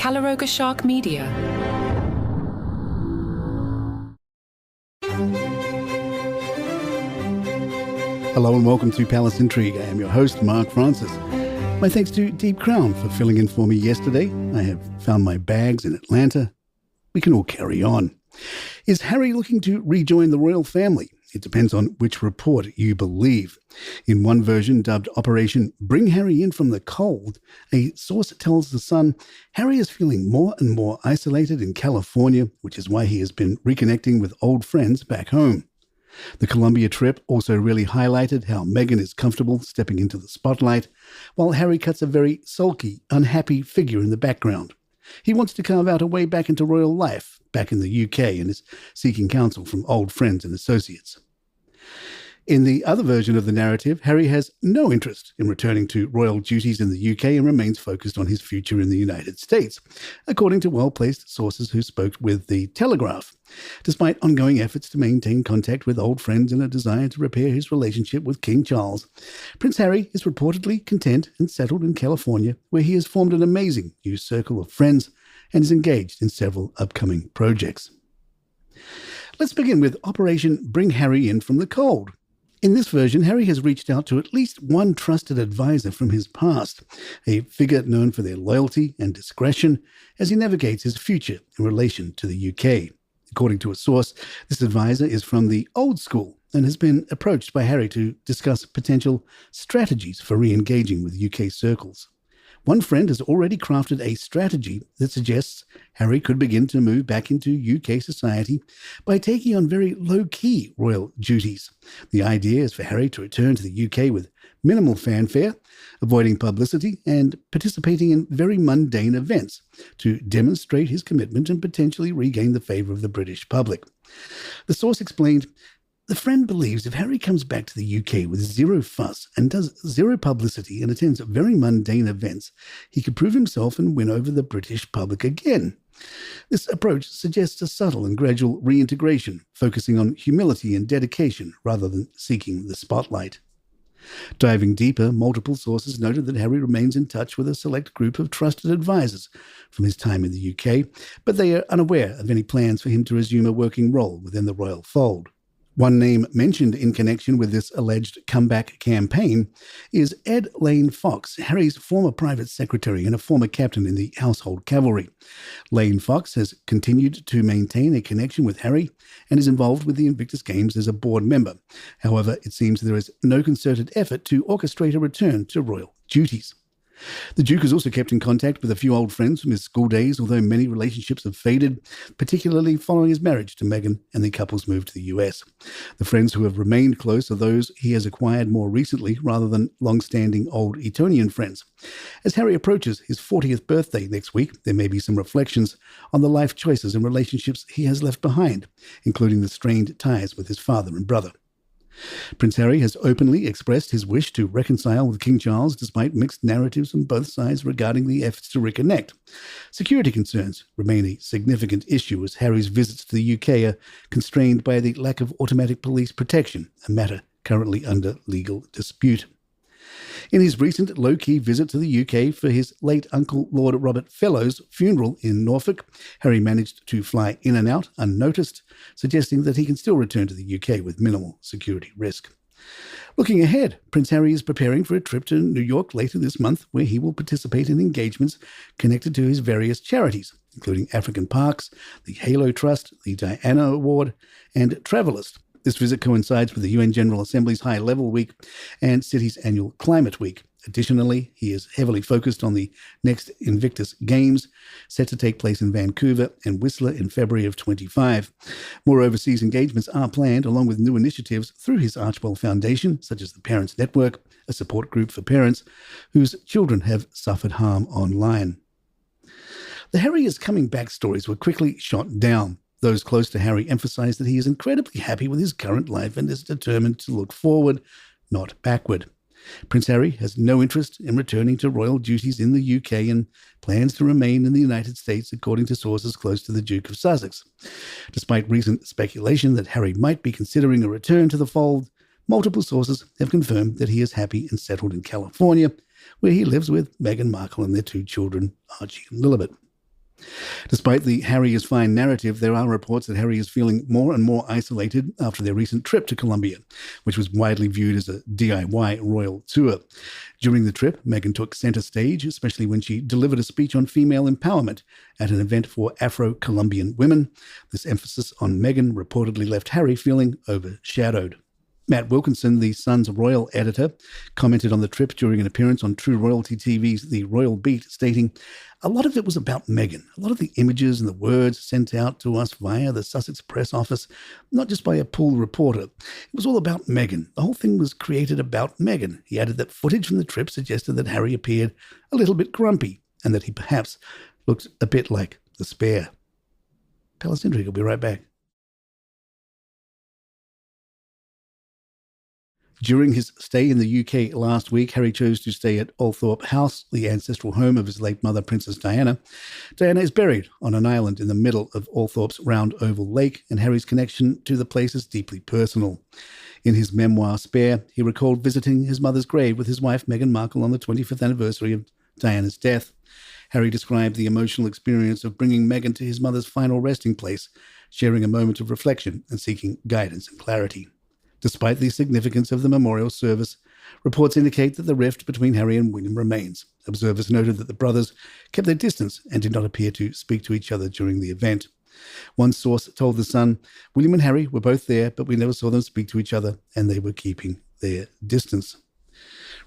Calaroga Shark Media. Hello and welcome to Palace Intrigue. I am your host, Mark Francis. My thanks to Deep Crown for filling in for me yesterday. I have found my bags in Atlanta. We can all carry on. Is Harry looking to rejoin the royal family? It depends on which report you believe. In one version, dubbed Operation Bring Harry In From the Cold, a source tells The Sun Harry is feeling more and more isolated in California, which is why he has been reconnecting with old friends back home. The Colombia trip also really highlighted how Meghan is comfortable stepping into the spotlight, while Harry cuts a very sulky, unhappy figure in the background. He wants to carve out a way back into royal life, back in the UK, and is seeking counsel from old friends and associates. In the other version of the narrative, Harry has no interest in returning to royal duties in the UK and remains focused on his future in the United States, according to well-placed sources who spoke with the Telegraph. Despite ongoing efforts to maintain contact with old friends and a desire to repair his relationship with King Charles, Prince Harry is reportedly content and settled in California, where he has formed an amazing new circle of friends and is engaged in several upcoming projects. Let's begin with Operation Bring Harry In From the Cold. In this version, Harry has reached out to at least one trusted advisor from his past, a figure known for their loyalty and discretion as he navigates his future in relation to the UK. According to a source, this advisor is from the old school and has been approached by Harry to discuss potential strategies for re-engaging with UK circles. One friend has already crafted a strategy that suggests Harry could begin to move back into UK society by taking on very low-key royal duties. The idea is for Harry to return to the UK with minimal fanfare, avoiding publicity, and participating in very mundane events to demonstrate his commitment and potentially regain the favour of the British public. The source explained, the friend believes if Harry comes back to the UK with zero fuss and does zero publicity and attends very mundane events, he could prove himself and win over the British public again. This approach suggests a subtle and gradual reintegration, focusing on humility and dedication rather than seeking the spotlight. Diving deeper, multiple sources noted that Harry remains in touch with a select group of trusted advisors from his time in the UK, but they are unaware of any plans for him to resume a working role within the royal fold. One name mentioned in connection with this alleged comeback campaign is Ed Lane Fox, Harry's former private secretary and a former captain in the Household Cavalry. Lane Fox has continued to maintain a connection with Harry and is involved with the Invictus Games as a board member. However, it seems there is no concerted effort to orchestrate a return to royal duties. The Duke has also kept in contact with a few old friends from his school days, although many relationships have faded, particularly following his marriage to Meghan and the couple's move to the US. The friends who have remained close are those he has acquired more recently, rather than long-standing old Etonian friends. As Harry approaches his 40th birthday next week, there may be some reflections on the life choices and relationships he has left behind, including the strained ties with his father and brother. Prince Harry has openly expressed his wish to reconcile with King Charles despite mixed narratives from both sides regarding the efforts to reconnect. Security concerns remain a significant issue as Harry's visits to the UK are constrained by the lack of automatic police protection, a matter currently under legal dispute. In his recent low-key visit to the UK for his late uncle Lord Robert Fellowes' funeral in Norfolk, Harry managed to fly in and out unnoticed, suggesting that he can still return to the UK with minimal security risk. Looking ahead, Prince Harry is preparing for a trip to New York later this month, where he will participate in engagements connected to his various charities, including African Parks, the Halo Trust, the Diana Award, and Travelist. This visit coincides with the UN General Assembly's High-Level Week and City's annual Climate Week. Additionally, he is heavily focused on the next Invictus Games, set to take place in Vancouver and Whistler in February of 25. More overseas engagements are planned, along with new initiatives through his Archwell Foundation, such as the Parents Network, a support group for parents whose children have suffered harm online. The Harry is coming back stories were quickly shot down. Those close to Harry emphasized that he is incredibly happy with his current life and is determined to look forward, not backward. Prince Harry has no interest in returning to royal duties in the UK and plans to remain in the United States, according to sources close to the Duke of Sussex. Despite recent speculation that Harry might be considering a return to the fold, multiple sources have confirmed that he is happy and settled in California, where he lives with Meghan Markle and their two children, Archie and Lilibet. Despite the Harry is fine narrative, there are reports that Harry is feeling more and more isolated after their recent trip to Colombia, which was widely viewed as a DIY royal tour. During the trip, Meghan took centre stage, especially when she delivered a speech on female empowerment at an event for Afro-Colombian women. This emphasis on Meghan reportedly left Harry feeling overshadowed. Matt Wilkinson, the Sun's royal editor, commented on the trip during an appearance on True Royalty TV's The Royal Beat, stating, "A lot of it was about Meghan. A lot of the images and the words sent out to us via the Sussex press office, not just by a pool reporter. It was all about Meghan. The whole thing was created about Meghan." He added that footage from the trip suggested that Harry appeared a little bit grumpy and that he perhaps looked a bit like the Spare. Palace Intrigue will be right back. During his stay in the UK last week, Harry chose to stay at Althorpe House, the ancestral home of his late mother, Princess Diana. Diana is buried on an island in the middle of Althorpe's round oval lake, and Harry's connection to the place is deeply personal. In his memoir, Spare, he recalled visiting his mother's grave with his wife, Meghan Markle, on the 25th anniversary of Diana's death. Harry described the emotional experience of bringing Meghan to his mother's final resting place, sharing a moment of reflection and seeking guidance and clarity. Despite the significance of the memorial service, reports indicate that the rift between Harry and William remains. Observers noted that the brothers kept their distance and did not appear to speak to each other during the event. One source told The Sun, "William and Harry were both there, but we never saw them speak to each other, and they were keeping their distance."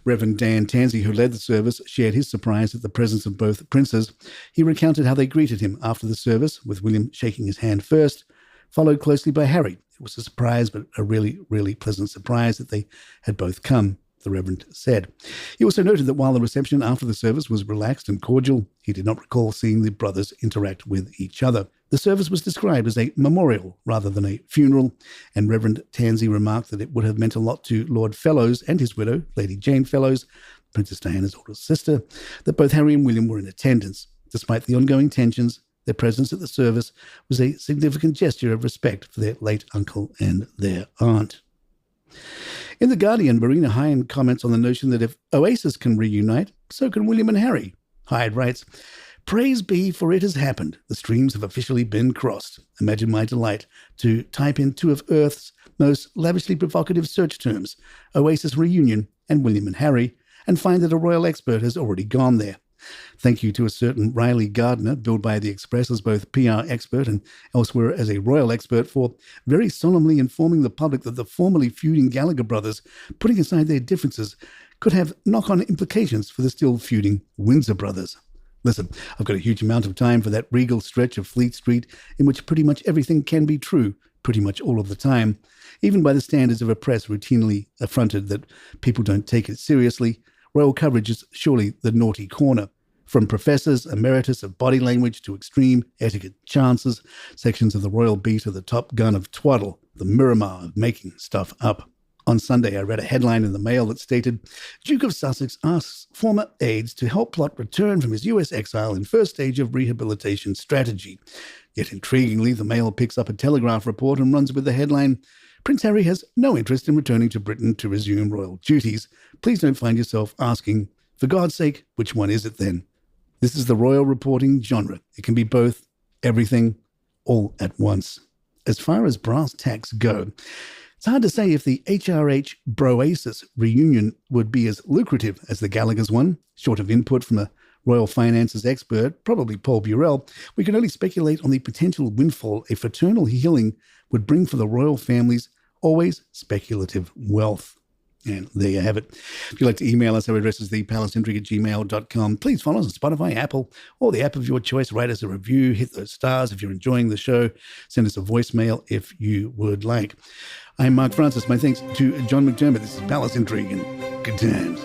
Reverend Dan Tansey, who led the service, shared his surprise at the presence of both princes. He recounted how they greeted him after the service, with William shaking his hand first, followed closely by Harry. It was a surprise, but a really, really pleasant surprise that they had both come, the Reverend said. He also noted that while the reception after the service was relaxed and cordial, he did not recall seeing the brothers interact with each other. The service was described as a memorial rather than a funeral, and Reverend Tansey remarked that it would have meant a lot to Lord Fellows and his widow, Lady Jane Fellows, Princess Diana's older sister, that both Harry and William were in attendance. Despite the ongoing tensions, their presence at the service was a significant gesture of respect for their late uncle and their aunt. In The Guardian, Marina Hine comments on the notion that if Oasis can reunite, so can William and Harry. Hyde writes, "Praise be, for it has happened. The streams have officially been crossed. Imagine my delight to type in two of Earth's most lavishly provocative search terms, Oasis reunion and William and Harry, and find that a royal expert has already gone there. Thank you to a certain Riley Gardner, billed by The Express as both PR expert and elsewhere as a royal expert, for very solemnly informing the public that the formerly feuding Gallagher brothers, putting aside their differences, could have knock-on implications for the still feuding Windsor brothers. Listen, I've got a huge amount of time for that regal stretch of Fleet Street in which pretty much everything can be true, pretty much all of the time, even by the standards of a press routinely affronted that people don't take it seriously. Royal coverage is surely the naughty corner. From professors emeritus of body language to extreme etiquette chances, sections of the Royal Beat are the top gun of twaddle, the Miramar of making stuff up. On Sunday, I read a headline in the Mail that stated, "Duke of Sussex asks former aides to help plot return from his US exile in first stage of rehabilitation strategy." Yet intriguingly, the Mail picks up a Telegraph report and runs with the headline, "Prince Harry has no interest in returning to Britain to resume royal duties. Please don't find yourself asking, for God's sake, which one is it then?" This is the royal reporting genre. It can be both, everything, all at once. As far as brass tacks go, it's hard to say if the HRH Broasis reunion would be as lucrative as the Gallagher's one. Short of input from a royal finances expert, probably Paul Burrell, we can only speculate on the potential windfall a fraternal healing would bring for the royal family's always speculative wealth. And there you have it. If you'd like to email us, our address is thepalaceintrigue@gmail.com. Please follow us on Spotify, Apple, or the app of your choice. Write us a review, hit those stars if you're enjoying the show. Send us a voicemail if you would like. I'm Mark Francis. My thanks to John McDermott. This is Palace Intrigue, and good times.